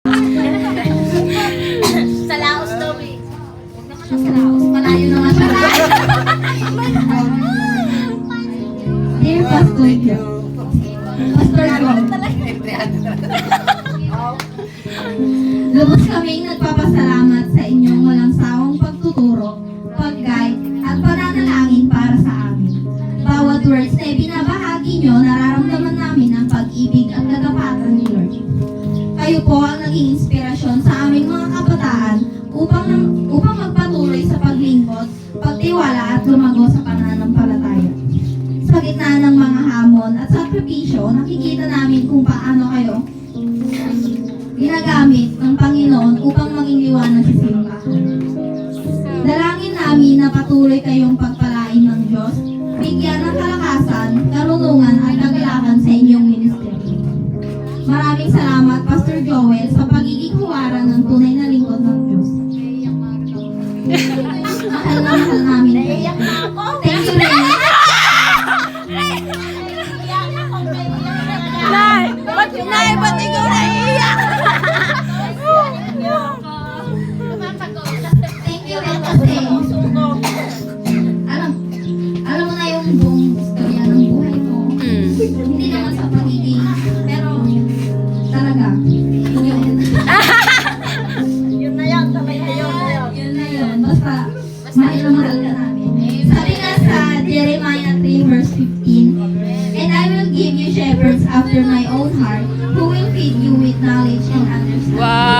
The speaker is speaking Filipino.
Sa Laos daw, eh. Huwag naman na sa Laos. Malayo naman siya. Dear Pastor Jo, Pastor Jo, lubos kaming nagpapasalamat sa inyong walang sawang pagtuturo, pag-guide, at pananalangin para sa amin. Bawat words na ibinabahagi nyo, nararamdaman namin ang pag-ibig at katapatan ni Lord. Kayo po ang naging inspirasyon sa aming mga kabataan upang magpatuloy sa paglingkod, pagtiwala at lumago sa pananampalataya. Sa gitna ng mga hamon at sakripisyo, nakikita namin kung paano kayo ginagamit ng Panginoon upang maging liwanag sa simbahan. Dalangin namin na patuloy kayong pagpalain ng Diyos, bigyan ng kalakasan, karunungan at kagalakan sa inyong ministeryo. Maraming salamat, Pastor Joel, sa pagiging huwaran ng tunay na lingkod ng Diyos. Mahal na mahal namin. Naiiyak na ako. Thank you, Ren. Nay, ba't ikaw naiiyak? Thank you, Ren, kasi alam mo na yung buong istorya ng buhay ko. Hindi naman sa pagiging, pero talaga, yun. Yun na yan, sabay na yun. Yun na yun. Basta, mahal na mahal ka namin. Sabi nga sa Jeremiah 3 verse 15, "And I will give you shepherds after my own heart, who will feed you with knowledge and understanding." Wow!